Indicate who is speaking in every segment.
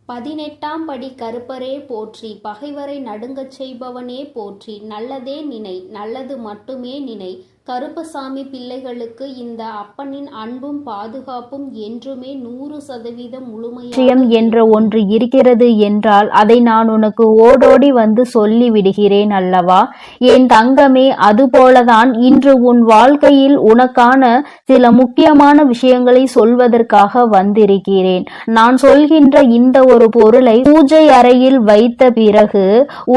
Speaker 1: 18ஆம் படி கருப்பரே போற்றி, பகைவரை நடுங்கச் செய்பவனே போற்றி, நல்லதே நினை, நல்லது மட்டுமே நினை. கருப்பசாமி பிள்ளைகளுக்கு இந்த அப்பனின் அன்பும் பாதுகாப்பும் என்றுமே 100% முழுமையாக
Speaker 2: என்ற ஒன்று இருக்கிறது என்றால் அதை நான் உனக்கு ஓடோடி வந்து சொல்லி விடுகிறேன் அல்லவா என் தங்கமே. அதுபோலதான் இன்று உன் வாழ்க்கையில் உனக்கான சில முக்கியமான விஷயங்களை சொல்வதற்காக வந்திருக்கிறேன். நான் சொல்கின்ற இந்த ஒரு பொருளை பூஜை அறையில் வைத்த பிறகு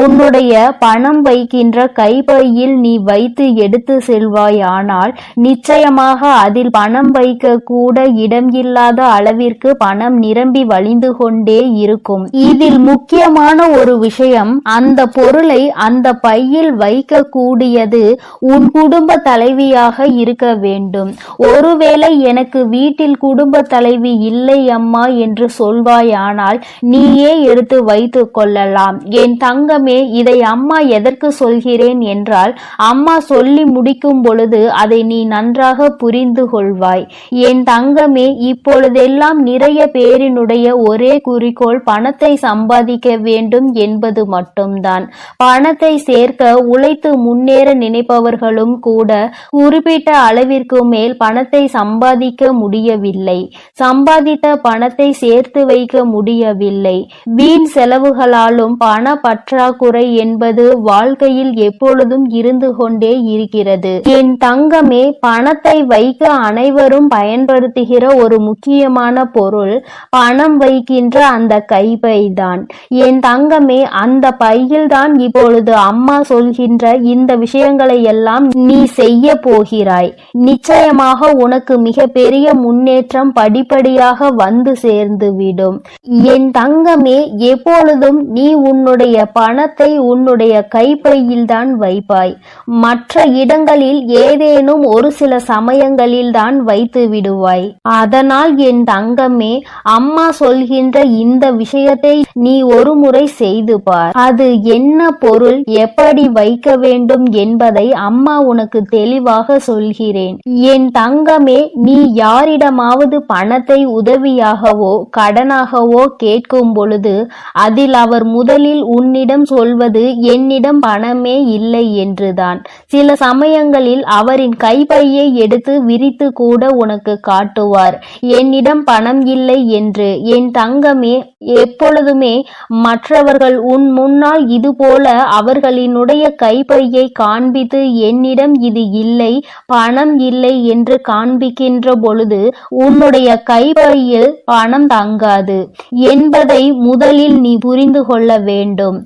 Speaker 2: உன்னுடைய பணம் வைக்கின்ற கைப்பையில் நீ வைத்து எடுத்து செல்வாய். ஆனால் நிச்சயமாக அதில் பணம் வைக்க கூட இடம் இல்லாத அளவிற்கு பணம் நிரம்பி வழிந்து கொண்டே இருக்கும். இதில் முக்கியமான ஒரு விஷயம், அந்த பொருளை அந்த பையில் வைக்க கூடியது உன் குடும்ப தலைவியாக இருக்க வேண்டும். ஒருவேளை எனக்கு வீட்டில் குடும்ப தலைவி இல்லை அம்மா என்று சொல்வாயானால் நீயே எடுத்து வைத்து கொள்ளலாம். என் தங்கமே, இதை அம்மா எதற்கு சொல்கிறேன் என்றால், அம்மா சொல்லி முடிக்கும் பொழுது அதை நீ நன்றாக புரிந்து கொள்வாய். என் தங்கமே, இப்பொழுதெல்லாம் நிறைய பேரினுடைய ஒரே குறிக்கோள் பணத்தை சம்பாதிக்க வேண்டும் என்பது மட்டும்தான். பணத்தை சேர்க்க உழைத்து முன்னேற நினைப்பவர்களும் கூட குறிப்பிட்ட அளவிற்கு மேல் பணத்தை சம்பாதிக்க முடியவில்லை. சம்பாதித்த பணத்தை சேர்த்து வைக்க முடியவில்லை. வீண் செலவுகளாலும் பண பற்றாக்குறை என்பது வாழ்க்கையில் எப்பொழுதும் இருந்து கொண்டே இருக்கிறது. என் தங்கமே, பணத்தை வைக்க அனைவரும் பயன்படுத்துகிற ஒரு முக்கியமான பொருள் பணம் வைக்கின்ற அந்த கைப்பைதான். என் தங்கமே, அந்த பையில் தான் இப்பொழுது அம்மா சொல்கின்ற இந்த விஷயங்களை எல்லாம் நீ செய்ய போகிறாய். நிச்சயமாக உனக்கு மிக பெரிய முன்னேற்றம் படிப்படியாக வந்து சேர்ந்துவிடும். என் தங்கமே, எப்பொழுதும் நீ உன்னுடைய பணத்தை உன்னுடைய கைப்பையில் தான் வைப்பாய். மற்ற இடங்களில் ஏதேனும் ஒரு சில சமயங்களில் தான் வைத்து விடுவாய். அதனால் என் தங்கமே, அம்மா சொல்கின்ற இந்த விஷயத்தை நீ ஒரு முறை செய்து பார். அது என்ன பொருள், எப்படி வைக்க வேண்டும் என்பதை அம்மா உனக்கு தெளிவாக சொல்கிறேன். என் தங்கமே, நீ யாரிடமாவது பணத்தை உதவியாகவோ கடனாகவோ கேட்கும் பொழுது அதில் அவர் முதலில் உன்னிடம் சொல்வது என்னிடம் பணமே இல்லை என்றுதான். சில சமயங்களில் அவரின் கைப்பையை எடுத்து விரித்து கூட உனக்கு காட்டுவார், என்னிடம் பணம் இல்லை என்று. என் தங்கமே, எப்பொழுதுமே மற்றவர்கள் உன் முன்னால் இதுபோல அவர்களினுடைய கைப்பையை காண்பித்து என்னிடம் இது இல்லை, பணம் இல்லை என்று காண்பிக்கின்ற பொழுது உன்னுடைய கைப்பையில் பணம் தங்காது என்பதை முதலில் நீ புரிந்து கொள்ள வேண்டும்.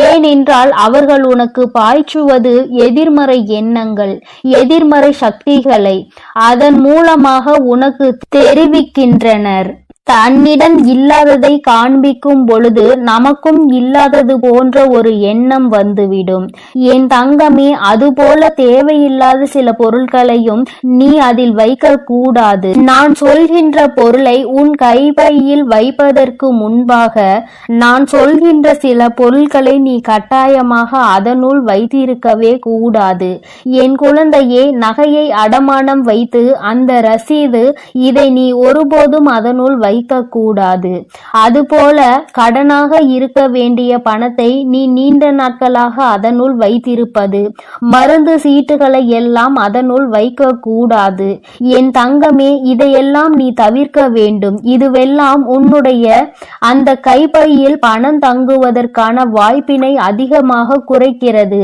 Speaker 2: ஏனென்றால் அவர்கள் உனக்கு பாய்ச்சுவது எதிர்மறை எண்ணங்கள், எதிர்மறை சக்திகளை அதன் மூலமாக உனக்கு தெரிவிக்கின்றனர். தன்னிடம் இல்லாததை காண்பிக்கும் பொழுது நமக்கும் இல்லாதது போன்ற ஒரு எண்ணம் வந்துவிடும். என் தங்கமே, அதுபோல தேவையில்லாத சில பொருட்களையும் நீ அதில் வைக்க கூடாது. நான் சொல்கின்ற பொருளை உன் கைப்பையில் வைப்பதற்கு முன்பாக நான் சொல்கின்ற சில பொருட்களை நீ கட்டாயமாக அதனுள் வைத்திருக்கவே கூடாது. என் குழந்தையே, நகையை அடமானம் வைத்து அந்த ரசீது, இதை நீ ஒருபோதும் அதனுள் கூடாது. அதுபோல கடனாக இருக்க வேண்டிய பணத்தை நீ நீண்ட நாட்களாக அதனுள் வைத்திருப்பது, மருந்து சீட்டுகளை எல்லாம் அதனுள் வைக்க கூடாது. என் தங்கமே, இதையெல்லாம் நீ தவிர்க்க வேண்டும். இதுவெல்லாம் உன்னுடைய அந்த கைப்பையில் பணம் தங்குவதற்கான வாய்ப்பினை அதிகமாக குறைக்கிறது,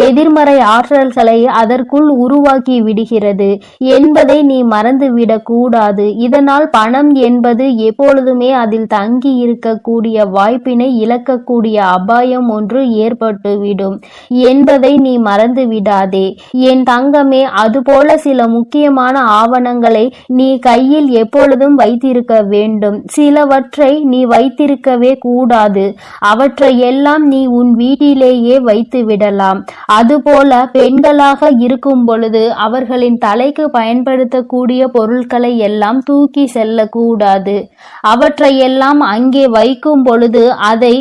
Speaker 2: எதிர்மறை ஆற்றல்களை அதற்குள் உருவாக்கி விடுகிறது என்பதை நீ மறந்துவிடக் கூடாது. இதனால் பணம் என்பது எப்பொழுதுமே அதில் தங்கி இருக்கக்கூடிய வாய்ப்பினை இழக்கக்கூடிய அபாயம் ஒன்று ஏற்பட்டுவிடும் என்பதை நீ மறந்து விடாதே. என் தங்கமே, அதுபோல சில முக்கியமான ஆவணங்களை நீ கையில் எப்பொழுதும் வைத்திருக்க வேண்டும். சிலவற்றை நீ வைத்திருக்கவே கூடாது. அவற்றை எல்லாம் நீ உன் வீட்டிலேயே வைத்து விடலாம். அதுபோல பெண்களாக இருக்கும் பொழுது அவர்களின் தலைக்கு பயன்படுத்தக்கூடிய பொருட்களை எல்லாம் தூக்கி செல்லக்கூடாது. அவற்றையெல்லாம் அங்கே வைக்கும் பொழுது அதை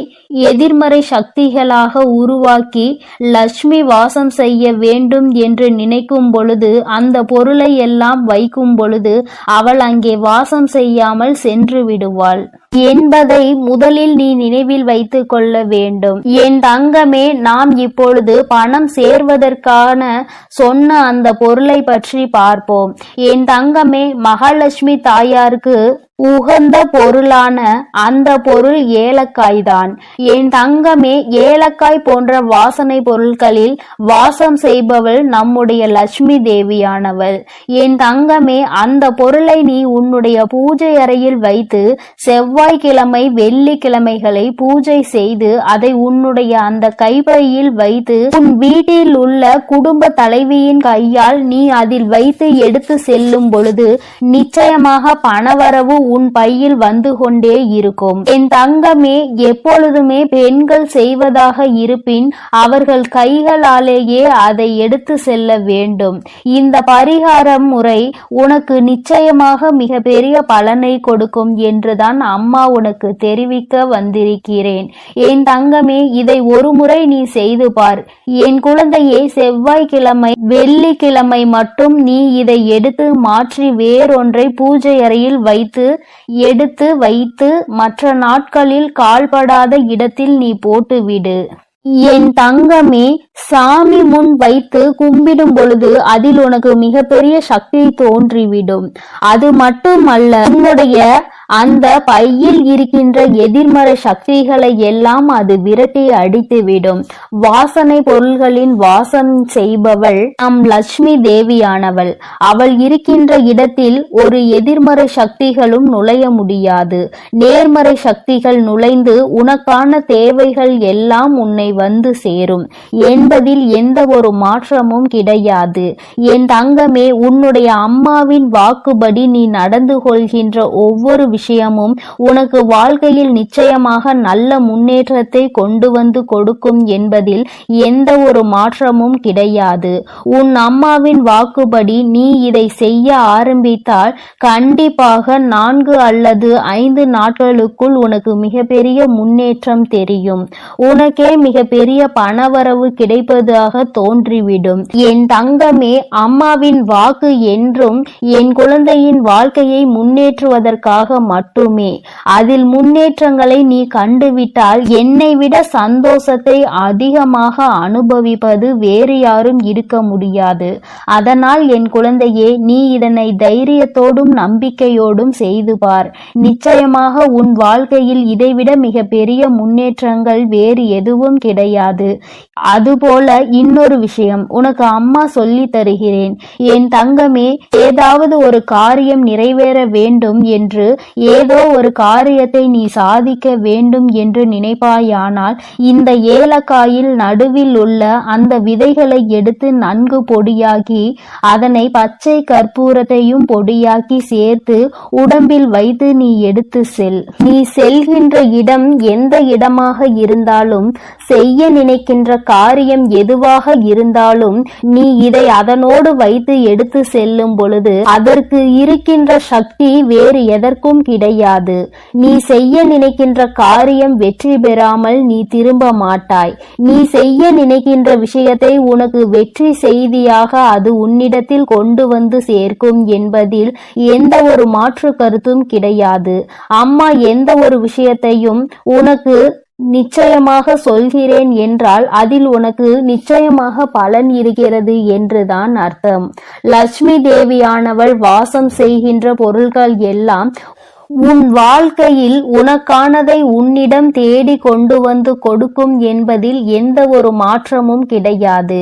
Speaker 2: எதிர்மறை சக்திகளாக உருவாக்கி லட்சுமி வாசம் செய்ய வேண்டும் என்று நினைக்கும் பொழுது அந்த பொருளை எல்லாம் வைக்கும் பொழுது அவள் அங்கே வாசம் செய்யாமல் சென்று விடுவாள் என்பதை முதலில் நீ நினைவில் வைத்துக் கொள்ள வேண்டும். என் தங்கமே, நாம் இப்பொழுது பணம் சேர்வதற்கான சொன்ன அந்த பொருளை பற்றி பார்ப்போம். என் தங்கமே, மகாலட்சுமி தாயாருக்கு உகந்த பொருளான அந்த பொருள் ஏலக்காய் தான். என் தங்கமே, ஏலக்காய் போன்ற வாசனை பொருட்களில் வாசம் செய்பவள் நம்முடைய லட்சுமி தேவியானவள். என் தங்கமே, அந்த பொருளை நீ உன்னுடைய பூஜை அறையில் வைத்து செவ்வாய்க்கிழமை வெள்ளிக்கிழமைகளை பூஜை செய்து அதை உன்னுடைய அந்த கைப்பையில் வைத்து உன் வீட்டில் உள்ள குடும்ப தலைவியின் கையால் நீ அதில் வைத்து எடுத்து செல்லும் பொழுது நிச்சயமாக பணவரவு உன் பையில் வந்து கொண்டே இருக்கும். என் தங்கமே, எப்பொழுதுமே பெண்கள் செய்வதாக இருப்பின் அவர்கள் கைகளாலேயே அதை எடுத்து செல்ல வேண்டும். இந்த பரிகார முறை உனக்கு நிச்சயமாக மிக பெரிய பலனை கொடுக்கும் என்றுதான் அம்மா உனக்கு தெரிவிக்க வந்திருக்கிறேன். என் தங்கமே, இதை ஒரு முறை நீ செய்து பார். என் குழந்தையே, செவ்வாய்க்கிழமை வெள்ளிக்கிழமை மட்டும் நீ இதை எடுத்து மாற்றி வேறொன்றை பூஜை அறையில் எடுத்து வைத்து மற்ற நாட்களில் கால்படாத இடத்தில் நீ போட்டுவிடு. என் தங்கமே, சாமி முன் வைத்து கும்பிடும் பொழுது அதில் உனக்கு மிகப்பெரிய சக்தி தோன்றிவிடும். அது மட்டுமல்ல, உன்னுடைய அந்த பையில் இருக்கின்ற எதிர்மறை சக்திகளை எல்லாம் அது விரட்டி அடித்துவிடும். வாசனை பொருள்களின் வாசம் செய்பவள் நம் லட்சுமி தேவியானவள். அவள் இருக்கின்ற இடத்தில் ஒரு எதிர்மறை சக்திகளும் நுழைய முடியாது. நேர்மறை சக்திகள் நுழைந்து உனக்கான தேவைகள் எல்லாம் உன்னை வந்து சேரும் என்பதில் எந்த ஒரு மாற்றமும் கிடையாது. என் தங்கமே, உன்னுடைய அம்மாவின் வாக்குப்படி நீ நடந்து கொள்கின்ற ஒவ்வொரு விஷயமும் உனக்கு வாழ்க்கையில் நிச்சயமாக நல்ல முன்னேற்றத்தை கொண்டு வந்து கொடுக்கும் என்பதில் எந்த ஒரு மாற்றமும் கிடையாது. உன் அம்மாவின் வாக்குப்படி நீ இதை செய்ய ஆரம்பித்தால் கண்டிப்பாக 4 அல்லது 5 நாட்களுக்குள் உனக்கு மிகப்பெரிய முன்னேற்றம் தெரியும். உனக்கே மிகப்பெரிய பணவரவு கிடைப்பதாக தோன்றிவிடும். என் தங்கமே, அம்மாவின் வாக்கு என்றும் என் குழந்தையின் வாழ்க்கையை முன்னேற்றுவதற்காக மட்டுமே. அதில் முன்னேற்றங்களை நீ கண்டுவிட்டால் என்னை விட சந்தோஷத்தை அதிகமாக அனுபவிப்பது வேறு யாரும் இருக்க முடியாது. அதனால் என் குழந்தையே, நீ இதனை தைரியத்தோடும் நம்பிக்கையோடும் செய்து பார். நிச்சயமாக உன் வாழ்க்கையில் இதைவிட மிக பெரிய முன்னேற்றங்கள் வேறு எதுவும் கிடையாது. அதுபோல இன்னொரு விஷயம் உனக்கு அம்மா சொல்லி தருகிறேன். என் தங்கமே, ஏதாவது ஒரு காரியம் நிறைவேற வேண்டும் என்று, ஏதோ ஒரு காரியத்தை நீ சாதிக்க வேண்டும் என்று நினைப்பாயானால் இந்த ஏலக்காயில் நடுவில் உள்ள அந்த விதைகளை எடுத்து நன்கு பொடியாக்கி அதனை பச்சை கற்பூரத்தையும் பொடியாக்கி சேர்த்து உடம்பில் வைத்து நீ எடுத்து செல். நீ செல்கின்ற இடம் எந்த இடமாக இருந்தாலும், செய்ய நினைக்கின்ற காரியம் எதுவாக இருந்தாலும், நீ இதை அதனோடு வைத்து எடுத்து செல்லும் பொழுது அதற்கு இருக்கின்ற சக்தி வேறு எதற்கும் கிடையாது. நீ செய்ய நினைக்கின்ற காரியம் வெற்றி பெறாமல் நீ திரும்ப மாட்டாய். நீ செய்ய நினைக்கின்ற விஷயத்தை உனக்கு வெற்றி செய்தியாக அது உன்னிடத்தில் கொண்டு வந்து சேர்க்கும் என்பதில் எந்த ஒரு மாற்று கருத்தும் கிடையாது. அம்மா எந்த ஒரு விஷயத்தையும் உனக்கு நிச்சயமாக சொல்கிறேன் என்றால் அதில் உனக்கு நிச்சயமாக பலன் இருக்கிறது என்றுதான் அர்த்தம். லட்சுமி தேவியானவள் வாசம் செய்கின்ற பொருள்கள் எல்லாம் உன் வாழ்க்கையில் உனக்கானதை உன்னிடம் தேடி கொண்டு வந்து கொடுக்கும் என்பதில் எந்த ஒரு மாற்றமும் கிடையாது.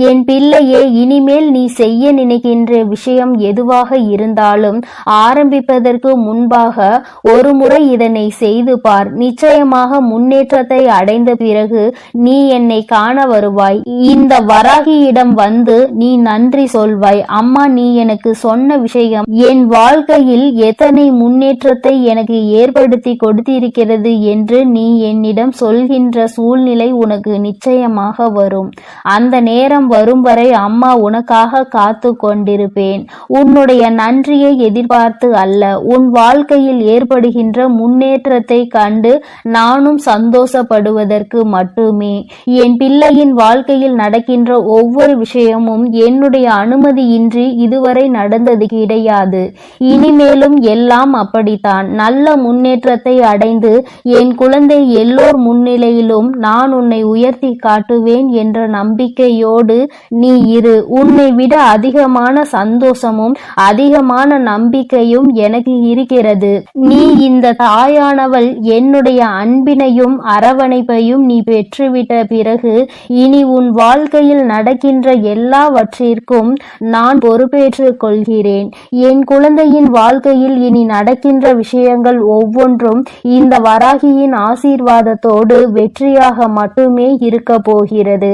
Speaker 2: என் பிள்ளையே, இனிமேல் நீ செய்ய நினைக்கின்ற விஷயம் எதுவாக இருந்தாலும் ஆரம்பிப்பதற்கு முன்பாக ஒரு முறை இதனை செய்து பார். நிச்சயமாக முன்னேற்றத்தை அடைந்த பிறகு நீ என்னை காண வருவாய். இந்த வராகியிடம் வந்து நீ நன்றி சொல்வாய். அம்மா, நீ எனக்கு சொன்ன விஷயம் என் வாழ்க்கையில் எத்தனை முன்னேற்ற முன்னேற்றத்தை எனக்கு ஏற்படுத்தி கொடுத்திருக்கிறது என்று நீ என்னிடம் சொல்கின்ற சூழ்நிலை உனக்கு நிச்சயமாக வரும். அந்த நேரம் வரும் வரை அம்மா உனக்காக காத்து கொண்டிருப்பேன். உன்னுடைய நன்றியை எதிர்பார்த்து அல்ல, உன் வாழ்க்கையில் ஏற்படுகின்ற முன்னேற்றத்தை கண்டு நானும் சந்தோஷப்படுவதற்கு மட்டுமே. என் பிள்ளையின் வாழ்க்கையில் நடக்கின்ற ஒவ்வொரு விஷயமும் என்னுடைய அனுமதியின்றி இதுவரை நடந்தது கிடையாது. இனிமேலும் எல்லாம் அப்படித்தான். நல்ல முன்னேற்றத்தை அடைந்து என் குழந்தை எல்லோர் முன்னிலையிலும் நான் உன்னை உயர்த்தி காட்டுவேன் என்ற நம்பிக்கையோடு நீ இரு. உன்னை விட அதிகமான சந்தோஷமும் அதிகமான நம்பிக்கையும் எனக்கு இருக்கிறது. நீ இந்த தாயானவள் என்னுடைய அன்பினையும் அரவணைப்பையும் நீ பெற்றுவிட்ட பிறகு இனி உன் வாழ்க்கையில் நடக்கின்ற எல்லாவற்றிற்கும் நான் பொறுப்பேற்றுக் கொள்கிறேன். என் குழந்தையின் வாழ்க்கையில் இனி நடக்கின்ற விஷயங்கள் ஒவ்வொன்றும் இந்த வராகியின் ஆசீர்வாதத்தோடு வெற்றியாக மட்டுமே இருக்க போகிறது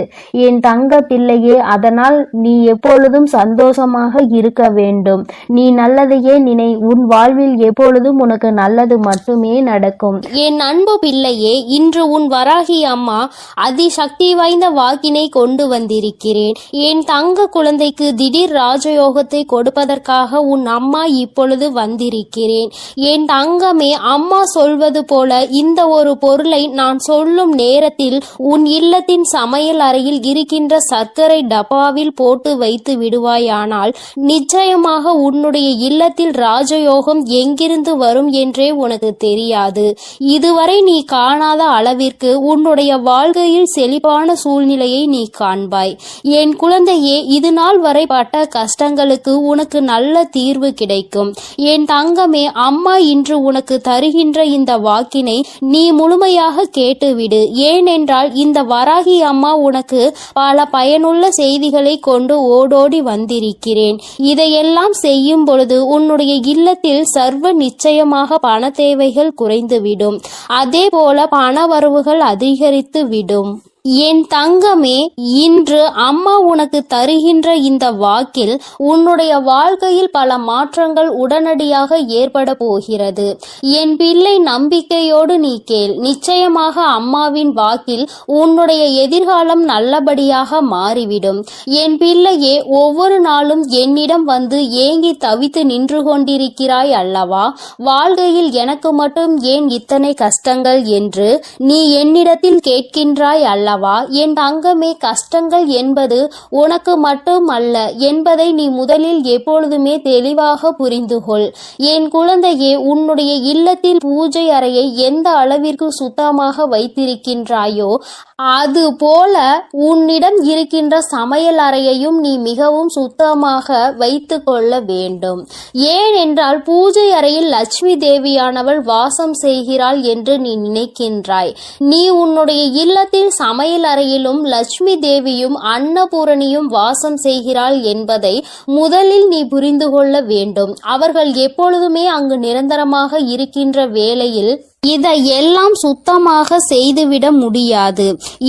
Speaker 2: என் தங்க பிள்ளையே. அதனால் நீ எப்பொழுதும் சந்தோஷமாக இருக்க வேண்டும். நீ நல்லதையே நினை. உன் வாழ்வில் எப்பொழுதும் உனக்கு நல்லது மட்டுமே நடக்கும்.
Speaker 1: என் அன்பு பிள்ளையே, இன்று உன் வராகி அம்மா அதிசக்தி வாய்ந்த வாக்கினை கொண்டு வந்திருக்கிறேன். என் தங்க குழந்தைக்கு திடீர் ராஜயோகத்தை கொடுப்பதற்காக உன் அம்மா இப்பொழுது வந்திருக்கிறேன். என் தங்கமே, அம்மா சொல்வது போல இந்த ஒரு பொருளை நான் சொல்லும் நேரத்தில் உன் இல்லத்தின் சமையல் அறையில் இருக்கின்ற சர்க்கரை டப்பாவில் போட்டு வைத்து விடுவாயானால் நிச்சயமாக உன்னுடைய இல்லத்தில் ராஜயோகம் எங்கிருந்து வரும் என்றே உனக்கு தெரியாது. இதுவரை நீ காணாத அளவிற்கு உன்னுடைய வாழ்க்கையில் செழிப்பான சூழ்நிலையை நீ காண்பாய். என் குழந்தையே, இது நாள் வரை பட்ட கஷ்டங்களுக்கு உனக்கு நல்ல தீர்வு கிடைக்கும். என் தங்கமே, அம்மா இன்று உனக்கு தருகின்ற இந்த வாக்கினை நீ முழுமையாக கேட்டுவிடு. ஏனென்றால் இந்த வராகி அம்மா உனக்கு பல பயனுள்ள செய்திகளை கொண்டு ஓடோடி வந்திருக்கிறேன். இதையெல்லாம் செய்யும் பொழுது உன்னுடைய இல்லத்தில் சர்வ நிச்சயமாக பண தேவைகள் குறைந்துவிடும். அதே போல பண வரவுகள் அதிகரித்து விடும். என் தங்கமே, இன்று அம்மா உனக்கு தருகின்ற இந்த வாக்கில் உன்னுடைய வாழ்க்கையில் பல மாற்றங்கள் உடனடியாக ஏற்பட போகிறது. என் பிள்ளை, நம்பிக்கையோடு நீ கேள். நிச்சயமாக அம்மாவின் வாக்கில் உன்னுடைய எதிர்காலம் நல்லபடியாக மாறிவிடும். என் பிள்ளையே, ஒவ்வொரு நாளும் என்னிடம் வந்து ஏங்கி தவித்து நின்று கொண்டிருக்கிறாய் அல்லவா? வாழ்க்கையில் எனக்கு மட்டும் ஏன் இத்தனை கஷ்டங்கள் என்று நீ என்னிடத்தில் கேட்கின்றாய் அல்லவா? என் தங்கமே, கஷ்டங்கள் என்பது உனக்கு மட்டும் அல்ல என்பதை நீ முதலில் எப்பொழுதுமே தெளிவாக புரிந்து கொள். என் குழந்தையே, உன்னுடைய இல்லத்தில் பூஜை அறையை எந்த அளவிற்கு சுத்தமாக வைத்திருக்கின்றாயோ அது போல உன்னிடம் இருக்கின்ற சமையல் அறையையும் நீ மிகவும் சுத்தமாக வைத்து கொள்ள வேண்டும். ஏனென்றால் பூஜை அறையில் லட்சுமி தேவியானவள் வாசம் செய்கிறாள் என்று நீ நினைக்கின்றாய். நீ உன்னுடைய இல்லத்தில் சமையல் அறையிலும் லட்சுமி தேவியும் அன்னபூரணியும் வாசம் செய்கிறாள் என்பதை முதலில் நீ புரிந்து கொள்ள வேண்டும். அவர்கள் எப்பொழுதுமே அங்கு நிரந்தரமாக இருக்கின்ற வேளையில் இதையெல்லாம் சுத்தமாக செய்துவிட முடியாது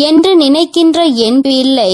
Speaker 1: என்று நினைக்கின்ற என் பிள்ளை,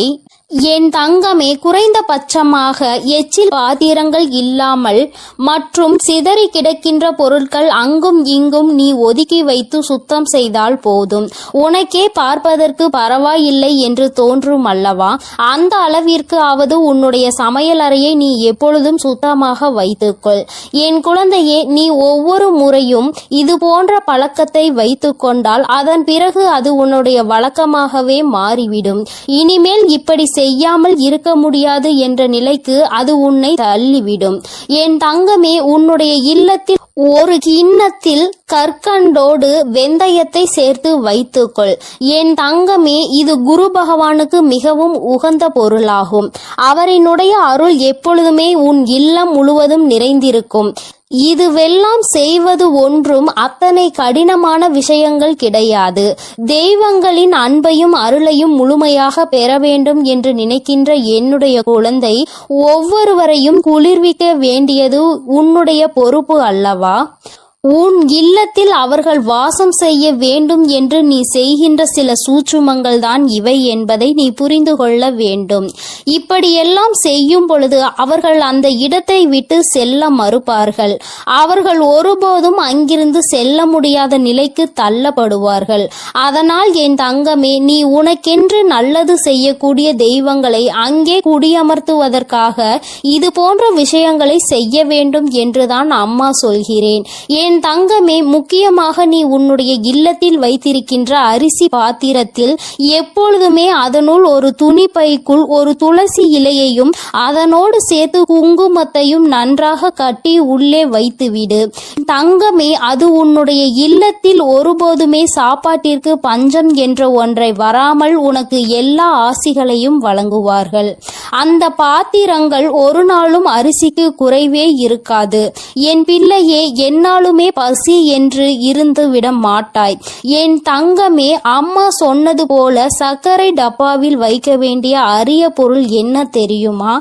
Speaker 1: என் தங்கமே, குறைந்தபட்சமாக எச்சில் பாத்திரங்கள் இல்லாமல் மற்றும் சிதறி கிடக்கின்ற பொருட்கள் அங்கும் இங்கும் நீ ஒதுக்கி வைத்து சுத்தம் செய்தால் போதும். உனக்கே பார்ப்பதற்கு பரவாயில்லை என்று தோன்றும் அல்லவா? அந்த அளவிற்கு ஆவது உன்னுடைய சமையல் அறையை நீ எப்பொழுதும் சுத்தமாக வைத்துக்கொள். என் குழந்தையே, நீ ஒவ்வொரு முறையும் இது போன்ற பழக்கத்தை வைத்து கொண்டால் அதன் பிறகு அது உன்னுடைய வழக்கமாகவே மாறிவிடும். இனிமேல் இப்படி செய்யாமல் இருக்க முடியாது என்ற நிலைக்கு அது உன்னை தள்ளிவிடும். என் தங்கமே, உன்னுடைய இல்லத்தில் ஒரு கிண்ணத்தில் கற்கண்டோடு வெந்தயத்தை சேர்த்து வைத்துக்கொள். என் தங்கமே, இது குரு பகவானுக்கு மிகவும் உகந்த பொருளாகும். அவரினுடைய அருள் எப்பொழுதுமே உன் இல்லம் முழுவதும் நிறைந்திருக்கும். இதுவெல்லாம் செய்வது ஒன்றும் அத்தனை கடினமான விஷயங்கள் கிடையாது. தெய்வங்களின் அன்பையும் அருளையும் முழுமையாக பெற வேண்டும் என்று நினைக்கின்ற என்னுடைய குழந்தை, ஒவ்வொருவரையும் குளிர்விக்க வேண்டியது உன்னுடைய பொறுப்பு அல்லவா? உன் இல்லத்தில் அவர்கள் வாசம் செய்ய வேண்டும் என்று நீ செய்கின்ற சில சூட்சுமங்கள் தான் இவை என்பதை நீ புரிந்து கொள்ள வேண்டும். இப்படியெல்லாம் செய்யும் பொழுது அவர்கள் அந்த இடத்தை விட்டு செல்ல மறுப்பார்கள். அவர்கள் ஒருபோதும் அங்கிருந்து செல்ல முடியாத நிலைக்கு தள்ளப்படுவார்கள். அதனால் என் தங்கமே, நீ உனக்கென்று நல்லது செய்யக்கூடிய தெய்வங்களை அங்கே குடியமர்த்துவதற்காக இது போன்ற விஷயங்களை செய்ய வேண்டும் என்றுதான் அம்மா சொல்கிறேன். என் தங்கமே, முக்கியமாக நீ உன்னுடைய இல்லத்தில் வைத்திருக்கின்ற அரிசி பாத்திரத்தில் எப்பொழுதுமே அதனுள் ஒரு துணி பைக்குள் ஒரு துளசி இலையையும் அதனோடு சேர்த்து குங்குமத்தையும் நன்றாக கட்டி உள்ளே வைத்துவிடு. தங்கமே, அது உன்னுடைய இல்லத்தில் ஒருபோதுமே சாப்பாட்டிற்கு பஞ்சம் என்ற ஒன்றை வராமல் உனக்கு எல்லா ஆசிகளையும் வழங்குவார்கள். அந்த பாத்திரங்கள் ஒரு நாளும் அரிசிக்கு குறைவே இருக்காது. என் பிள்ளையே, என்னாலுமே பசி என்று இருந்து விட மாட்டாய். என் தங்கமே, அம்மா சொன்னது போல சர்க்கரை டப்பாவில் வைக்க வேண்டிய அரிய பொருள் என்ன தெரியுமா?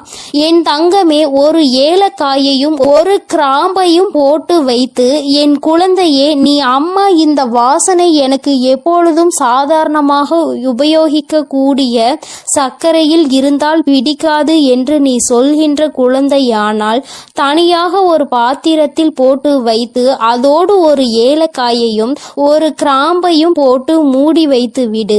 Speaker 1: என் தங்கமே, ஒரு ஏலக்காயையும் ஒரு கிராம்பையும் போட்டு வைத்து, என் குழந்தையே, நீ அம்மா இந்த வாசனை எனக்கு எப்பொழுதும் சாதாரணமாக உபயோகிக்க கூடிய சர்க்கரையில் இருந்தால் பிடிக்காது என்று நீ சொல்கின்ற குழந்தையானால் தனியாக ஒரு பாத்திரத்தில் போட்டு வைத்து அதோடு ஒரு ஏலக்காயையும் ஒரு கிராம்பையும் போட்டு மூடி வைத்து விடு.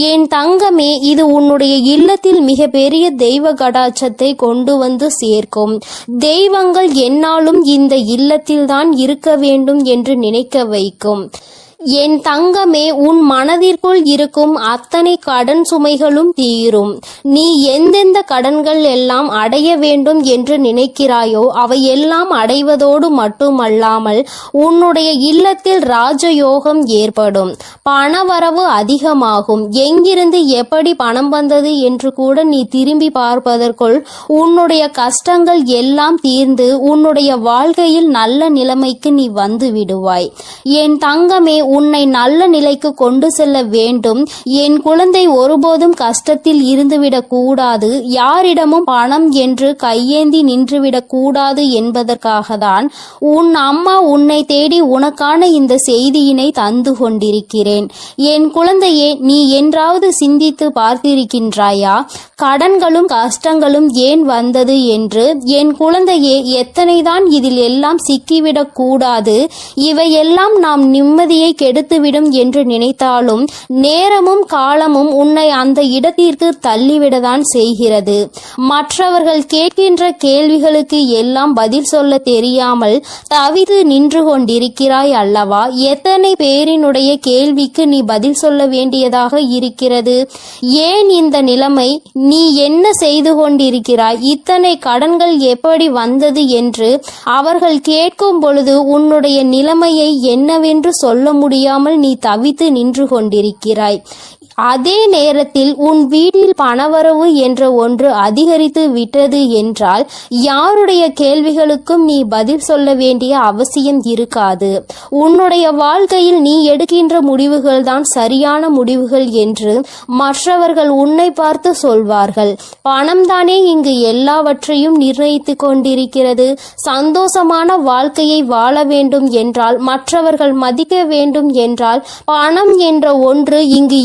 Speaker 1: என் தங்கமே, இது உன்னுடைய இல்லத்தில் மிக பெரிய தெய்வ கடாட்சத்தை கொண்டு வந்து சேர்க்கும். தெய்வங்கள் என்னாலும் இந்த இல்லத்தில்தான் இருக்க வேண்டும் என்று நினைக்க வைக்கும். என் தங்கமே, உன் மனதிற்குள் இருக்கும் அத்தனை கடன் சுமைகளும் தீரும். நீ எந்தெந்த கடன்கள் எல்லாம் அடைய வேண்டும் என்று நினைக்கிறாயோ அவையெல்லாம் அடைவதோடு மட்டுமல்லாமல் உன்னுடைய இல்லத்தில் ராஜயோகம் ஏற்படும். பணவரவு அதிகமாகும். எங்கிருந்து எப்படி பணம் வந்தது என்று கூட நீ திரும்பி பார்ப்பதற்குள் உன்னுடைய கஷ்டங்கள் எல்லாம் தீர்ந்து உன்னுடைய வாழ்க்கையில் நல்ல நிலைமைக்கு நீ வந்து விடுவாய். என் தங்கமே, உன்னை நல்ல நிலைக்கு கொண்டு செல்ல வேண்டும். என் குழந்தை ஒருபோதும் கஷ்டத்தில் இருந்துவிடக் கூடாது. யாரிடமும் பணம் என்று கையேந்தி நின்றுவிடக் கூடாது என்பதற்காக தான் உன் அம்மா உன்னை தேடி உனக்கான இந்த செய்தியினை தந்து கொண்டிருக்கிறேன். என் குழந்தையே, நீ என்றாவது சிந்தித்து பார்த்திருக்கின்றாயா? கடன்களும் கஷ்டங்களும் ஏன் வந்தது என்று? என் குழந்தையே, எத்தனைதான் இதில் எல்லாம் சிக்கிவிடக் கூடாது. இவையெல்லாம் நாம் நிம்மதியை கெடுத்துவிடும் என்று நினைத்தாலும் நேரமும் காலமும் உன்னை அந்த இடத்திற்கு தள்ளிவிடதான் செய்கிறது. மற்றவர்கள் கேட்கின்ற கேள்விகளுக்கு எல்லாம் பதில் சொல்ல தெரியாமல் தவித்து நின்று கொண்டிருக்கிறாய் அல்லவா? எத்தனை பேரினுடைய கேள்விக்கு நீ பதில் சொல்ல வேண்டியதாக இருக்கிறது? ஏன் இந்த நிலைமை? நீ என்ன செய்து கொண்டிருக்கிறாய்? இத்தனை கடன்கள் எப்படி வந்தது என்று அவர்கள் கேட்கும் பொழுது உன்னுடைய நிலைமையை என்னவென்று சொல்ல முடியாமல் நீ தவித்து நின்று கொண்டிருக்கிறாய். அதே நேரத்தில் உன் வீட்டில் பணவரவு என்ற ஒன்று அதிகரித்து விட்டது என்றால் யாருடைய கேள்விகளுக்கும் நீ பதில் சொல்ல வேண்டிய அவசியம் இருக்காது. உன்னுடைய வாழ்க்கையில் நீ எடுக்கின்ற முடிவுகள் தான் சரியான முடிவுகள் என்று மற்றவர்கள் உன்னை பார்த்து சொல்வார்கள். பணம்தானே இங்கு எல்லாவற்றையும் நிர்ணயித்து கொண்டிருக்கிறது. சந்தோஷமான வாழ்க்கையை வாழ வேண்டும் என்றால், மற்றவர்கள் மதிக்க வேண்டும் என்றால், பணம் என்ற ஒன்று இங்கு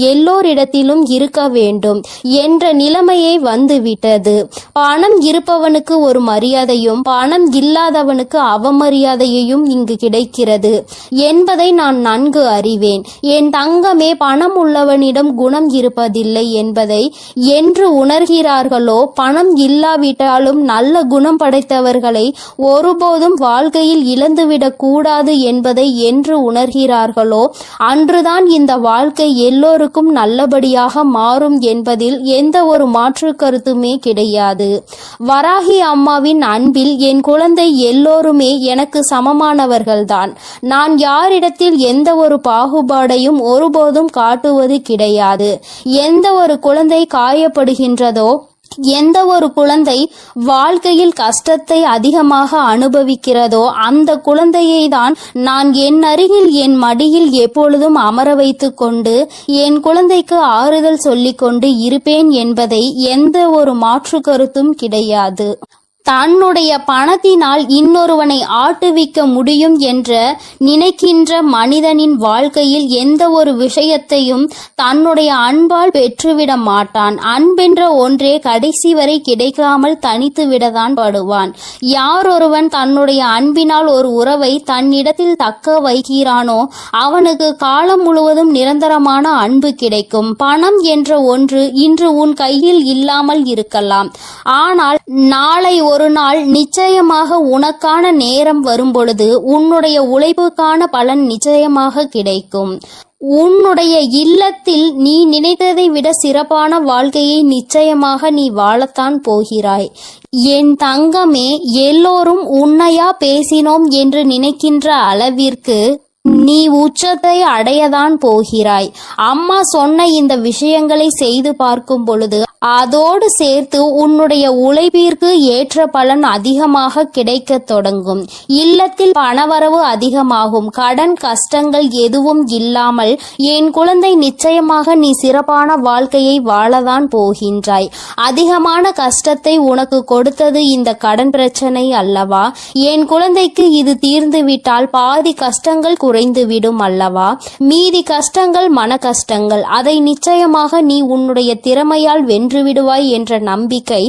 Speaker 1: இடத்திலும் இருக்க வேண்டும் என்ற நிலைமையை வந்துவிட்டது. பணம் இருப்பவனுக்கு ஒரு மரியாதையும் பணம் இல்லாதவனுக்கு அவமரியாதையும் இங்கு கிடைக்கிறது என்பதை நான் நன்கு அறிவேன். என் தங்கமே, பணம் உள்ளவனிடம் குணம் இருப்பதில்லை என்பதை என்று உணர்கிறார்களோ, பணம் இல்லாவிட்டாலும் நல்ல குணம் படைத்தவர்களை ஒருபோதும் வாழ்க்கையில் இழந்துவிடக் கூடாது என்பதை என்று உணர்கிறார்களோ அன்றுதான் இந்த வாழ்க்கை எல்லோருக்கும் நல்லபடியாக மாறும் என்பதில் எந்த ஒரு மாற்று கருத்துமே கிடையாது. வராகி அம்மாவின் அன்பில் என் குழந்தை எல்லோருமே எனக்கு சமமானவர்கள்தான். நான் யாரிடத்தில் எந்த ஒரு பாகுபாடையும் ஒருபோதும் காட்டுவது கிடையாது. எந்த ஒரு குழந்தை காயப்படுகின்றதோ, எந்த ஒரு குழந்தை வாழ்க்கையில் கஷ்டத்தை அதிகமாக அனுபவிக்கிறதோ அந்த குழந்தையை தான் நான் என் அருகில் என் மடியில் எப்பொழுதும் அமர வைத்து கொண்டு என் குழந்தைக்கு ஆறுதல் சொல்லிக் கொண்டு இருப்பேன் என்பதை எந்த ஒரு மாற்று கருத்தும் கிடையாது. தன்னுடைய பணத்தினால் இன்னொருவனை ஆட்டுவிக்க முடியும் என்ற நினைக்கின்ற மனிதனின் வாழ்க்கையில் எந்த ஒரு விஷயத்தையும் தன்னுடைய அன்பால் பெற்றுவிட மாட்டான். அன்பென்ற ஒன்றே கடைசி வரை கிடைக்காமல் தனித்து விடத்தான் படுவான். யாரொருவன் தன்னுடைய அன்பினால் ஒரு உறவை தன்னிடத்தில் தக்க வைக்கிறானோ அவனுக்கு காலம் முழுவதும் நிரந்தரமான அன்பு கிடைக்கும். பணம் என்ற ஒன்று இன்று உன் கையில் இல்லாமல் இருக்கலாம், ஆனால் நாளை ஒரு நாள் நிச்சயமாக உனக்கான நேரம் வரும்பொழுது உன்னுடைய உழைப்புக்கான பலன் நிச்சயமாக கிடைக்கும். உன்னுடைய இல்லத்தில் நீ நினைத்ததை விட சிறப்பான வாழ்க்கையை நிச்சயமாக நீ வாழத்தான் போகிறாய். என் தங்கமே, எல்லோரும் உன்னையா பேசினோம் என்று நினைக்கின்ற அளவிற்கு நீ உச்சத்தை அடையதான் போகிறாய். அம்மா சொன்ன இந்த விஷயங்களை செய்து பார்க்கும் பொழுது அதோடு சேர்த்து உன்னுடைய உழைப்பிற்கு ஏற்ற பலன் அதிகமாக கிடைக்க தொடங்கும். இல்லத்தில் பணவரவு அதிகமாகும். கடன் கஷ்டங்கள் எதுவும் இல்லாமல் என் குழந்தை நிச்சயமாக நீ சிறப்பான வாழ்க்கையை வாழதான் போகின்றாய். அதிகமான கஷ்டத்தை உனக்கு கொடுத்தது இந்த கடன் பிரச்சனை அல்லவா? என் குழந்தைக்கு இது தீர்ந்துவிட்டால் பாதி கஷ்டங்கள் குறைந்துவிடும் அல்லவா? மீதி கஷ்டங்கள் மன கஷ்டங்கள். அதை நிச்சயமாக நீ உன்னுடைய திறமையால் வென்றுவிடுவாய் என்ற நம்பிக்கை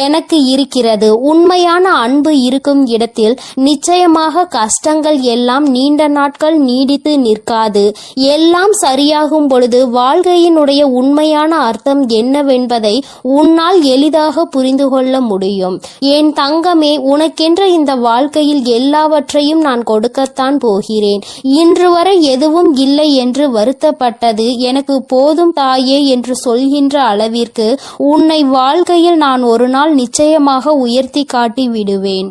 Speaker 1: எனக்கு இருக்கிறது. உண்மையான அன்பு இருக்கும் இடத்தில் நிச்சயமாக கஷ்டங்கள் எல்லாம் நீண்ட நாட்கள் நீடித்து நிற்காது. எல்லாம் சரியாகும் பொழுது வாழ்க்கையினுடைய உண்மையான அர்த்தம் என்னவென்பதை உன்னால் எளிதாக புரிந்து கொள்ள முடியும். என் தங்கமே, உனக்கென்ற இந்த வாழ்க்கையில் எல்லாவற்றையும் நான் கொடுக்கத்தான் போகிறேன். இன்று வரை எதுவும் இல்லை என்று வருத்தப்பட்டது எனக்கு போதும் தாயே என்று சொல்கின்ற அளவிற்கு உன்னை வாழ்க்கையில் நான் ஒரு நாள் நிச்சயமாக உயர்த்தி காட்டி விடுவேன்.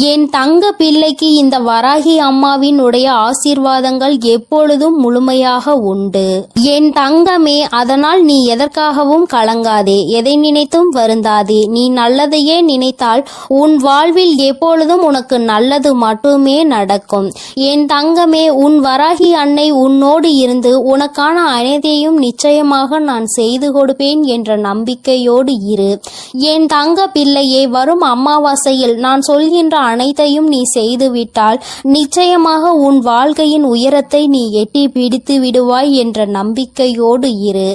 Speaker 1: என் தங்க பிள்ளைக்கு இந்த வராகி அம்மாவின் உடைய ஆசீர்வாதங்கள் எப்பொழுதும் முழுமையாக உண்டு. என் தங்கமே, அதனால் நீ எதற்காகவும் கலங்காதே, எதை நினைத்தும் வருந்தாதே. நீ நல்லதையே நினைத்தால் உன் வாழ்வில் எப்பொழுதும் உனக்கு நல்லது மட்டுமே நடக்கும். என் தங்கமே, உன் வராகி அன்னை உன்னோடு இருந்து உனக்கான அனைத்தையும் நிச்சயமாக நான் செய்து கொடுப்பேன் என்ற நம்பிக்கையோடு இரு. என் தங்க பிள்ளையே, வரும் அமாவாசையில் நான் சொல்கின்ற அனைத்தையும் நீ செய்துவிட்டால் நிச்சயமாக உன் வாழ்க்கையின் உயரத்தை நீ எட்டி பிடித்து விடுவாய் என்ற நம்பிக்கையோடு இரு.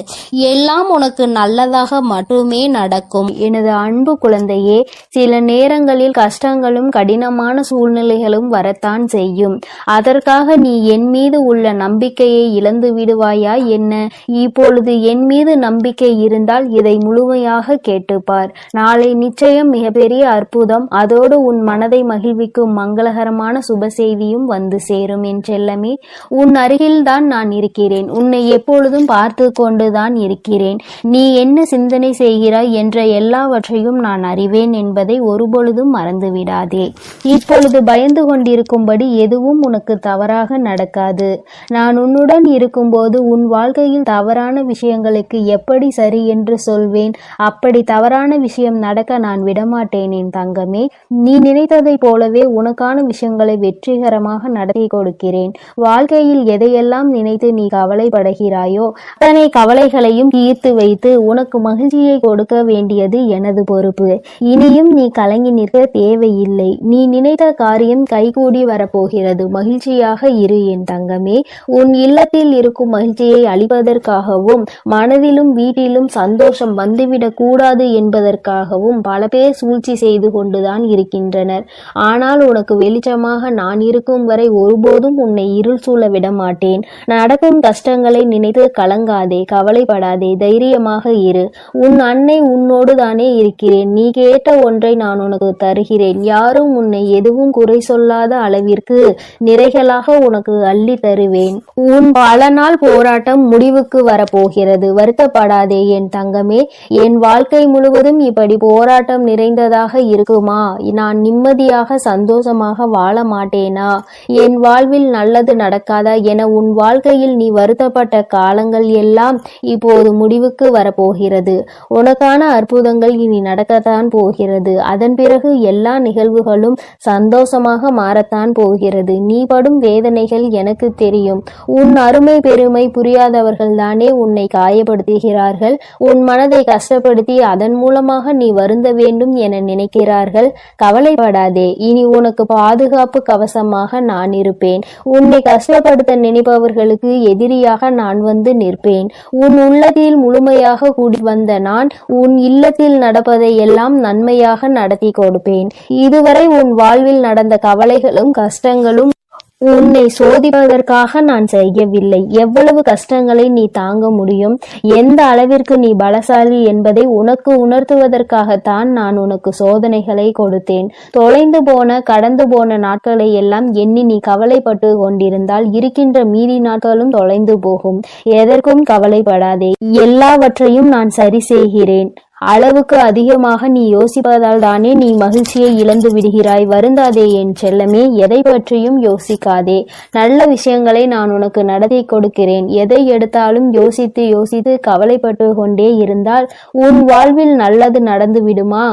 Speaker 1: எல்லாம் உனக்கு நல்லதாக மட்டுமே நடக்கும்.
Speaker 2: எனது அன்பு குழந்தையே, சில நேரங்களில் கஷ்டங்களும் கடினமான சூழ்நிலைகளும் வரத்தான் செய்யும். அதற்காக நீ என் மீது உள்ள நம்பிக்கையை இழந்து விடுவாயா என்ன? இப்பொழுது என் மீது நம்பிக்கை இருந்தால் இதை முழுமையாக கேட்டுப்பார். நாளை நிச்சயம் மிகப்பெரிய அற்புதம், அதோடு உன் மனதை மகிழ்விக்கும் மங்களகரமான சுப செய்தியும் வந்து சேரும். என் செல்லமே, உன் அருகில்தான் நான் இருக்கிறேன். உன்னை எப்பொழுதும் பார்த்து கொண்டுதான் இருக்கிறேன். நீ என்ன சிந்தனை செய்கிறாய் என்ற எல்லாவற்றையும் நான் அறிவேன் என்பதை ஒருபொழுதும் மறந்துவிடாதே. இப்பொழுது பயந்து கொண்டிருக்கும்படி எதுவும் உனக்கு தவறாக நடக்காது. நான் உன்னுடன் இருக்கும்போது உன் வாழ்க்கையில் தவறான விஷயங்களுக்கு எப்படி சரி என்று சொல்வேன். அப்படி தவறான விஷயம் நடக்க நான் விடமாட்டேன். என் தங்கமே, நீ நினைத்ததை போலவே உனக்கான விஷயங்களை வெற்றிகரமாக நடத்தி கொடுக்கிறேன். வாழ்க்கையில் எதையெல்லாம் நினைத்து நீ கவலைப்படுகிறாயோ அத்தனை கவலைகளையும் தீர்த்து வைத்து உனக்கு மகிழ்ச்சியை கொடுக்க வேண்டியது எனது பொறுப்பு. இனியும் நீ கலங்கி நிற்க தேவையில்லை. நீ நினைத்த காரியம் கைகூடி வரப்போகிறது. மகிழ்ச்சியாக இரு என் தங்கமே. உன் இல்லத்தில் இருக்கும் மகிழ்ச்சியை அளிப்பதற்காகவும் மனதிலும் வீட்டிலும் சந்தோஷம் வந்துவிடக் கூடாது என்பதற்காகவும் பல பேர் சூழ்ச்சி செய்து கொண்டுதான் இருக்கின்றனர். ஆனால் உனக்கு வெளிச்சமாக நான் இருக்கும் வரை ஒருபோதும் உன்னை இருள் சூழ விட மாட்டேன். நடக்கும் கஷ்டங்களை நினைத்து கலங்காதே, கவலைப்படாதே, தைரியமாக இரு. உன் அன்னை உன்னோடு தானே இருக்கிறேன். நீ கேட்ட ஒன்றை நான் உனக்கு தருகிறேன். யாரும் உன்னை எதுவும் குறை சொல்லாத அளவிற்கு நிறைகளாக உனக்கு அள்ளி தருவேன். உன் பல நாள் போராட்டம் முடிவுக்கு வரப்போகிறது. வருத்தப்படாதே என் தங்கமே. என் வாழ்க்கை முழுவதும் இப்படி போராட்டம் நிறைந்ததாக இருக்குமா? நான் நிம்மதி நிம்மதியாக சந்தோஷமாக வாழ மாட்டேனா? என் வாழ்வில் நல்லது நடக்காதா என உன் வாழ்க்கையில் நீ வருத்தப்பட்ட காலங்கள் எல்லாம் இப்போது முடிவுக்கு வரப்போகிறது. உனக்கான அற்புதங்கள் இனி நடக்கத்தான் போகிறது. அதன் பிறகு எல்லா நிகழ்வுகளும் சந்தோஷமாக மாறத்தான் போகிறது. நீ படும் வேதனைகள் எனக்கு தெரியும். உன் அருமை பெருமை புரியாதவர்கள் தானே உன்னை காயப்படுத்துகிறார்கள். உன் மனதை கஷ்டப்படுத்தி அதன் மூலமாக நீ வருந்த வேண்டும் என நினைக்கிறார்கள். கவலைப்படாதே, இனி உனக்கு பாதுகாப்பு கவசமாக நான் இருப்பேன். உன்னை கஷ்டப்படுத்த நினைப்பவர்களுக்கு எதிரியாக நான் வந்து நிற்பேன். உன் உள்ளத்தில் முழுமையாக கூடி வந்த நான் உன் இல்லத்தில் நடப்பதை எல்லாம் நன்மையாக நடத்தி கொடுப்பேன். இதுவரை உன் வாழ்வில் நடந்த கவலைகளும் கஷ்டங்களும் உன்னை சோதிப்பதற்காக நான் செய்யவில்லை. எவ்வளவு கஷ்டங்களை நீ தாங்க முடியும், எந்த அளவிற்கு நீ பலசாலி என்பதை உனக்கு உணர்த்துவதற்காகத்தான் நான் உனக்கு சோதனைகளை கொடுத்தேன். தொலைந்து போன கடந்து போன நாட்களை எல்லாம் எண்ணி நீ கவலைப்பட்டு கொண்டிருந்தால் இருக்கின்ற மீதி நாட்களும் தொலைந்து போகும். எதற்கும் கவலைப்படாதே, எல்லாவற்றையும் நான் சரி செய்கிறேன். அளவுக்கு அதிகமாக நீ யோசிப்பதால் தானே நீ மகிழ்ச்சியை இழந்து விடுகிறாய். வருந்தாதே என் செல்லமே, எதை பற்றியும் யோசிக்காதே. நல்ல விஷயங்களை நான் உனக்கு நடத்தி கொடுக்கிறேன். எதை எடுத்தாலும் யோசித்து யோசித்து கவலைப்பட்டு கொண்டே இருந்தால் உன் வாழ்வில் நல்லது நடந்து விடுமா?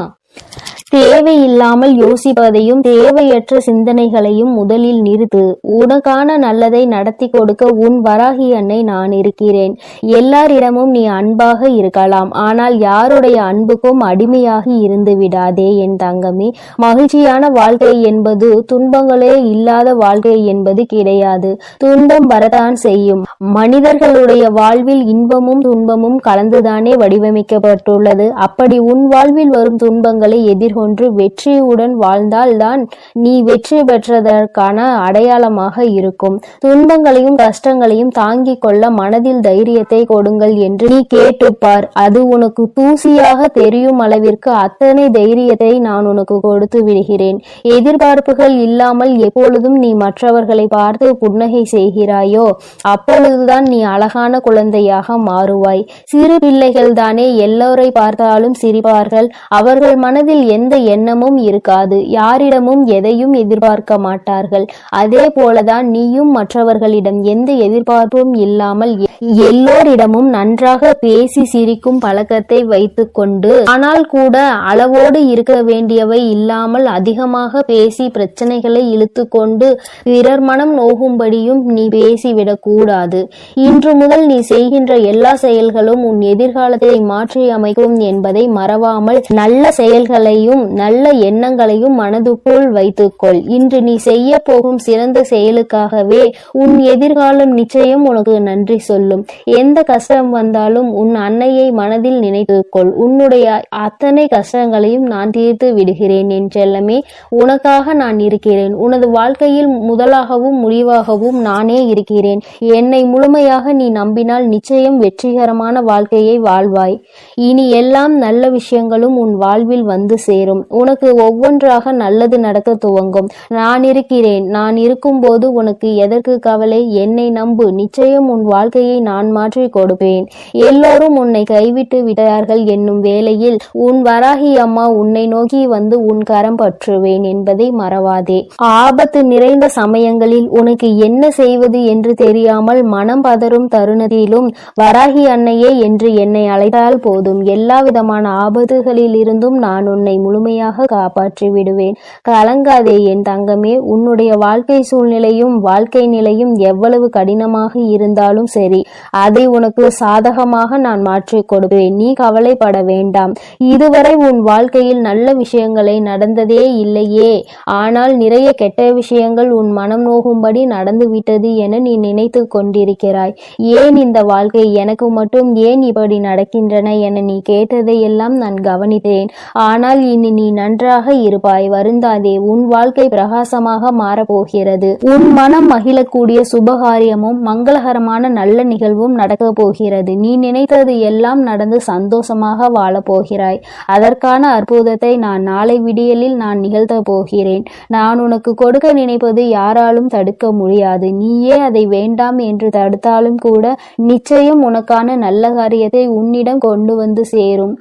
Speaker 2: தேவையில்லாமல் யோசிப்பதையும் தேவையற்ற சிந்தனைகளையும் முதலில் நிறுத்து. உனக்கான நல்லதை நடத்தி கொடுக்க உன் வராகி அன்னை நான் இருக்கிறேன். எல்லாரிடமும் நீ அன்பாக இருக்கலாம், ஆனால் யாருடைய அன்புக்கும் அடிமையாகி இருந்து விடாதே என் தங்கமே. மகிழ்ச்சியான வாழ்க்கை என்பது துன்பங்களே இல்லாத வாழ்க்கை என்பது கிடையாது. துன்பம் வரத்தான் செய்யும். மனிதர்களுடைய வாழ்வில் இன்பமும் துன்பமும் கலந்துதானே வடிவமைக்கப்பட்டுள்ளது. அப்படி உன் வாழ்வில் வரும் துன்பங்களை எதிர்கொண்டு வெற்றியுடன் வாழ்ந்தால்தான் நீ வெற்றி பெற்றதற்கான அடையாளமாக இருக்கும். துன்பங்களையும் கஷ்டங்களையும் தாங்கிக் கொள்ள மனதில் தைரியத்தை கொடுங்கள் என்று நீ கேட்டுப்பார். அது உனக்கு தூசியாக தெரியும் அளவிற்கு அத்தனை தைரியத்தை நான் உனக்கு கொடுத்து விடுகிறேன். எதிர்பார்ப்புகள் இல்லாமல் எப்பொழுதும் நீ மற்றவர்களை பார்த்து புன்னகை செய்கிறாயோ அப்பொழுதுதான் நீ அழகான குழந்தையாக மாறுவாய். சிறு பிள்ளைகள் தானே எல்லோரை பார்த்தாலும் சிரிப்பார்கள். அவர்கள் மனதில் எந்த எண்ணமும் இருக்காது. யாரிடமும் எதையும் எதிர்பார்க்க மாட்டார்கள். அதே போலதான் நீயும் மற்றவர்களிடம் எந்த எதிர்பார்ப்பும் இல்லாமல் எல்லோரிடமும் நன்றாக பேசி சிரிக்கும் பழக்கத்தை வைத்துக் கொண்டு, ஆனால் கூட அளவோடு இருக்க வேண்டியவை இல்லாமல் அதிகமாக பேசி பிரச்சனைகளை இழுத்து கொண்டு பிறர் மனம் நோகும்படியும் நீ பேசிவிடக் கூடாது. இன்று முதல் நீ செய்கின்ற எல்லா செயல்களும் உன் எதிர்காலத்தை மாற்றி அமைக்கும் என்பதை மறவாமல் நல்ல செயல்களையும் நல்ல எண்ணங்களையும் மனதுக்குள் வைத்துக்கொள். இன்று நீ செய்ய போகும் சிறந்த செயலுக்காகவே உன் எதிர்காலம் நிச்சயம் உனக்கு நன்றி சொல்லும். எந்த கஷ்டம் வந்தாலும் உன் அன்னையை மனதில் நினைத்துக்கொள். உன்னுடைய அத்தனை கஷ்டங்களையும் நான் தீர்த்து விடுகிறேன் என் செல்லமே. உனக்காக நான் இருக்கிறேன். உனது வாழ்க்கையில் முதலாகவும் முடிவாகவும் நானே இருக்கிறேன். என்னை முழுமையாக நீ நம்பினால் நிச்சயம் வெற்றிகரமான வாழ்க்கையை வாழ்வாய். இனி எல்லாம் நல்ல விஷயங்களும் உன் வாழ்வில் வந்து சேரும். உனக்கு ஒவ்வொன்றாக நல்லது நடக்க துவங்கும். நான் இருக்கிறேன். நான் இருக்கும்போது உனக்கு எதற்கு கவலை? என்னை நம்பு. நிச்சயம் உன் வாழ்க்கையை நான் மாற்றி கொடுப்பேன். எல்லோரும் உன்னை கைவிட்டு விட்டார்கள் என்னும் வேளையில் உன் வராகி அம்மா உன்னை நோக்கி வந்து உன் கரம் பற்றுவேன் என்பதை மறவாதே. ஆபத்து நிறைந்த சமயங்களில் உனக்கு என்ன செய்வது என்று தெரியாமல் மனம் பதறும் தருணத்திலும் வராகி அன்னையே என்று என்னை அழைத்தால் போதும். எல்லா விதமான ஆபத்துகளில் இருந்தும் நான் உன்னை முழுமையாக காப்பாற்றி விடுவேன். கலங்காதே என் தங்கமே. உன்னுடைய வாழ்க்கை சூழ்நிலையும் வாழ்க்கை நிலையும் எவ்வளவு கடினமாக இருந்தாலும் சரி, அதை உனக்கு சாதகமாக நான் மாற்றிக் கொடுப்பேன். நீ கவலைப்பட வேண்டாம். இதுவரை உன் வாழ்க்கையில் நல்ல விஷயங்களை நடந்ததே இல்லையே, ஆனால் நிறைய கெட்ட விஷயங்கள் உன் மனம் நோகும்படி நடந்துவிட்டது என நீ நினைத்து கொண்டிருக்கிறாய். ஏன் இந்த வாழ்க்கை எனக்கு மட்டும் ஏன் இப்படி நடக்கின்றன என நீ கேட்டதையெல்லாம் நான் கவனித்தேன். ஆனால் இனி நீ நன்றாக இருப்பாய். வருந்தாதே. உன் வாழ்க்கை பிரகாசமாக மாறப்போகிறது. உன் மனம் மகிழக்கூடிய சுபகாரியமும் மங்களகரமான நல்ல நிகழ்வும் நடக்க போகிறது. நீ நினைத்தது எல்லாம் நடந்து சந்தோஷமாக வாழப் போகிறாய். அதற்கான அற்புதத்தை நான் நாளை விடியலில் நான் நிகழ்த்த போகிறேன். நான் உனக்கு கொடுக்க நினைப்பது யாராலும் தடுக்க முடியாது. நீயே அதை வேண்டாம் என்று தடுத்தாலும் கூட நிச்சயம் உனக்கான நல்ல காரியத்தை உன்னிடம் கொண்டு வந்து சேரும்.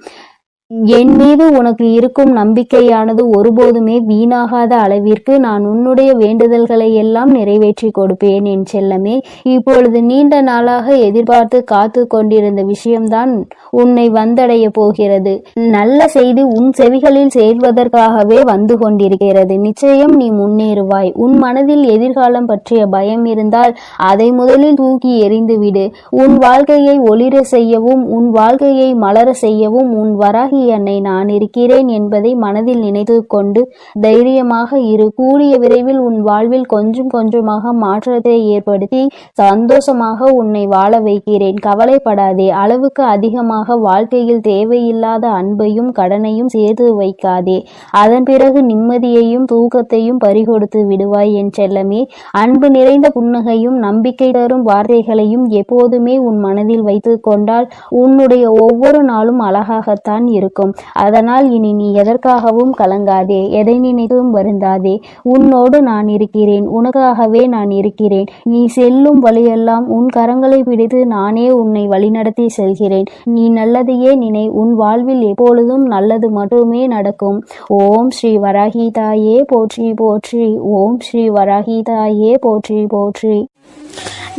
Speaker 2: என் மீது உனக்கு இருக்கும் நம்பிக்கையானது ஒருபோதுமே வீணாகாத அளவிற்கு நான் உன்னுடைய வேண்டுதல்களை எல்லாம் நிறைவேற்றி கொடுப்பேன் என் செல்லமே. இப்பொழுது நீண்ட நாளாக எதிர்பார்த்து காத்து கொண்டிருந்த விஷயம்தான் உன்னை வந்தடைய போகிறது. நல்ல செய்தி உன் செவிகளில் சேர்வதற்காகவே வந்து கொண்டிருக்கிறது. நிச்சயம் நீ முன்னேறுவாய். உன் மனதில் எதிர்காலம் பற்றிய பயம் இருந்தால் அதை முதலில் தூக்கி எறிந்துவிடு. உன் வாழ்க்கையை ஒளிர செய்யவும் உன் வாழ்க்கையை மலர செய்யவும் உன் வராகி அன்னை நான் இருக்கிறேன் என்பதை மனதில் நினைத்து கொண்டு தைரியமாக இரு. கூடிய விரைவில் உன் வாழ்வில் கொஞ்சம் கொஞ்சமாக மாற்றத்தை ஏற்படுத்தி சந்தோஷமாக உன்னை வாழ வைக்கிறேன். கவலைப்படாதே. அளவுக்கு அதிகமாக வாழ்க்கையில் தேவையில்லாத அன்பையும் கடனையும் சேர்த்து வைக்காதே. அதன் பிறகு நிம்மதியையும் தூக்கத்தையும் பறிகொடுத்து விடுவாய் என் செல்லமே. அன்பு நிறைந்த புன்னகையும் நம்பிக்கை தரும் வார்த்தைகளையும் எப்போதுமே உன் மனதில் வைத்து கொண்டால் உன்னுடைய ஒவ்வொரு நாளும் அழகாகத்தான் இருக்கும். அதனால் இனி நீ எதற்காகவும் கலங்காதே. எதை நினைத்தும் வருந்தாதே. உன்னோடு நான் இருக்கிறேன். உனக்காகவே நான் இருக்கிறேன். நீ செல்லும் வழியெல்லாம் உன் கரங்களை பிடித்து நானே உன்னை வழிநடத்தி செல்கிறேன். நீ நல்லதையே நினை. உன் வாழ்வில் எப்பொழுதும் நல்லது மட்டுமே நடக்கும். ஓம் ஸ்ரீ வராகி தாயே போற்றி போற்றி. ஓம் ஸ்ரீ வராகி தாயே போற்றி போற்றி.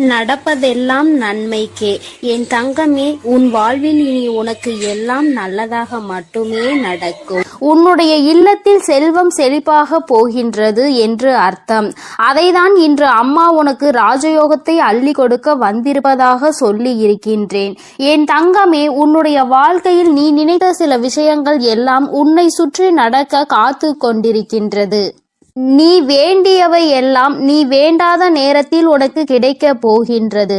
Speaker 1: நடப்பதெல்லாம் நன்மைக்கே. என் தங்கமே, உன் வாழ்வில் இனி உனக்கு எல்லாம் நல்லதாக மட்டுமே நடக்கும். உன்னுடைய இல்லத்தில் செல்வம் செழிப்பாக போகின்றது என்று அர்த்தம். அதைதான் இன்று அம்மா உனக்கு ராஜயோகத்தை அள்ளி கொடுக்க வந்திருப்பதாக சொல்லி இருக்கின்றேன். என் தங்கமே, உன்னுடைய வாழ்க்கையில் நீ நினைத்த சில விஷயங்கள் எல்லாம் உன்னை சுற்றி நடக்க காத்து கொண்டிருக்கின்றது. நீ வேண்டியவை எல்லாம் நீ வேண்டாத நேரத்தில் உனக்கு கிடைக்க போகின்றது.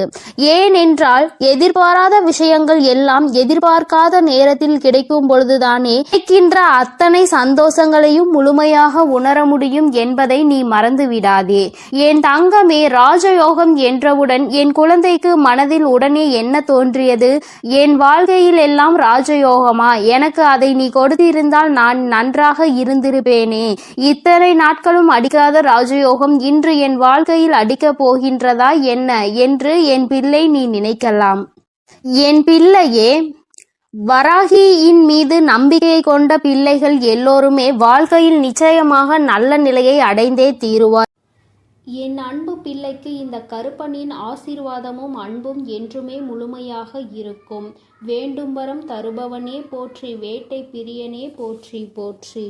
Speaker 1: ஏனென்றால் எதிர்பாராத விஷயங்கள் எல்லாம் எதிர்பார்க்காத நேரத்தில் கிடைக்கும் பொழுதுதானே கிடைக்கின்ற அத்தனை சந்தோஷங்களையும் முழுமையாக உணர முடியும் என்பதை நீ மறந்து விடாதே. என் தங்கமே, ராஜயோகம் என்றவுடன் என் குழந்தைக்கு மனதில் உடனே என்ன தோன்றியது? என் வாழ்க்கையில் எல்லாம் ராஜயோகமா? எனக்கு அதை நீ கொடுத்திருந்தால் நான் நன்றாக இருந்திருப்பேனே. இத்தனை நாட்கள் அடிக்காத ராஜயோகம் இன்று என் வாழ்க்கையில் அடிக்கப் போகின்றதா என்ன என்று என் பிள்ளை நீ நினைக்கலாம். என் பிள்ளையே, வராகியின் மீது நம்பிக்கை கொண்ட பிள்ளைகள் எல்லோருமே வாழ்க்கையில் நிச்சயமாக நல்ல நிலையை அடைந்தே தீருவார். என் அன்பு பிள்ளைக்கு இந்த கருப்பனின் ஆசீர்வாதமும் அன்பும் என்றுமே முழுமையாக இருக்கும். வேண்டும் வரம் தருபவனே போற்றி. வேட்டை பிரியனே போற்றி போற்றி.